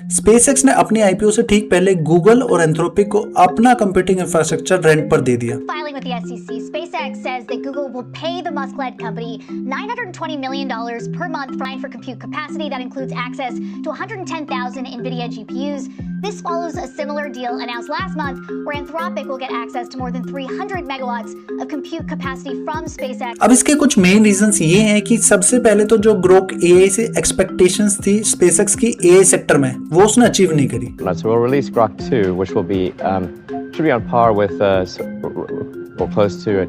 SpaceX ने अपनी IPO से ठीक पहले गूगल और एंथ्रोपिक को अपना कंप्यूटिंग इंफ्रास्ट्रक्चर रेंट पर दे दिया। Filing with the SEC, SpaceX says that Google will pay the Musk-led company $920 million per month for compute capacity that includes access to 110,000 NVIDIA GPUs. This follows a similar deal announced last month where Anthropic will get access to more than 300 megawatts of compute capacity from SpaceX. अब इसके कुछ main reasons ये हैं कि सबसे पहले तो जो ग्रोक एआई से एक्सपेक्टेशंस थी स्पेसएक्स की एआई सेक्टर में, वो उसने अचीव नहीं करी। So we'll release Grok 2, which will be should be on par with or close to a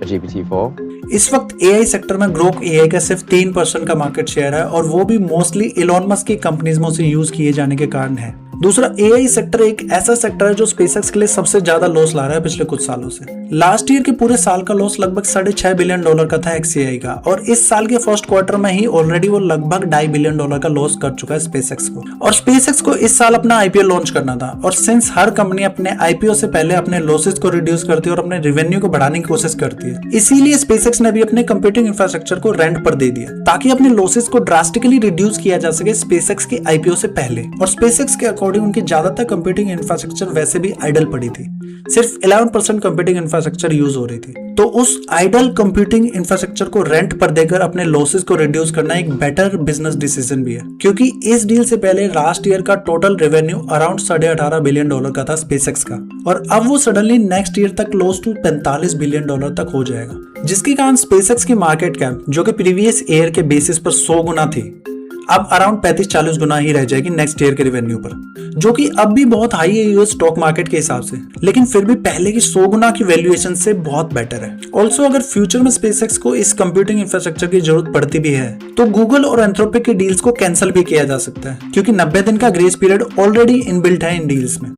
GPT-4. इस वक्त एआई सेक्टर में ग्रोक एआई का सिर्फ 3% का मार्केट शेयर है और वो भी मोस्टली इलॉन मस्क की कंपनीज में उसे यूज किए जाने के कारण है। दूसरा, एआई सेक्टर एक ऐसा सेक्टर है जो स्पेसएक्स के लिए सबसे ज्यादा लॉस ला रहा है पिछले कुछ सालों से। लास्ट ईयर के पूरे साल का लॉस लगभग $6.5 बिलियन का था एक्सएआई का, और इस साल के फर्स्ट क्वार्टर में ही ऑलरेडी वो लगभग $2.5 बिलियन का लॉस कर चुका है स्पेसएक्स को। और स्पेसएक्स को इस साल अपना आईपीओ लॉन्च करना था, और सिंस हर कंपनी अपने आईपीओ से पहले अपने लॉसेस को रिड्यूस करती है और अपने रेवेन्यू को बढ़ाने की कोशिश करती है, इसीलिए स्पेसएक्स ने भी अपने कंप्यूटिंग इंफ्रास्ट्रक्चर को रेंट पर दे दिया ताकि अपने लॉसेस को ड्रास्टिकली रिड्यूस किया जा सके स्पेसएक्स के आईपीओ से पहले। और स्पेसएक्स के अकॉर्डिंग उनकी ज्यादातर कंप्यूटिंग इंफ्रास्ट्रक्चर वैसे भी आइडल पड़ी थी, सिर्फ 11% कंप्यूटिंग इंफ्रास्ट्रक्चर यूज हो रही थी। तो उस आइडल कंप्यूटिंग इंफ्रास्ट्रक्चर को रेंट पर देकर अपने लॉसेस को रिड्यूस करना एक बेटर बिजनेस डिसीजन भी है, क्योंकि इस डील से पहले लास्ट ईयर का टोटल रेवेन्यू अराउंड $18.5 बिलियन का था स्पेसएक्स का, और अब वो सडनली नेक्स्ट ईयर तक क्लोज टू $45 बिलियन तक हो जाएगा, जिसके कारण स्पेसएक्स की मार्केट कैप जो कि प्रीवियस ईयर के बेसिस पर 100 गुना थी, अब अराउंड 35-40 गुना ही रह जाएगी नेक्स्ट ईयर के रेवेन्यू पर, जो कि अब भी बहुत हाई है यूएस स्टॉक मार्केट के हिसाब से, लेकिन फिर भी पहले की 100 गुना की वैल्यूएशन से बहुत बेटर है। ऑल्सो अगर फ्यूचर में स्पेसएक्स को इस कंप्यूटिंग इंफ्रास्ट्रक्चर की जरूरत पड़ती भी है तो गूगल और एंथ्रोपिक के डील्स को कैंसिल भी किया जा सकता है, क्योंकि 90 दिन का ग्रेस पीरियड ऑलरेडी इनबिल्ट है इन डील्स में।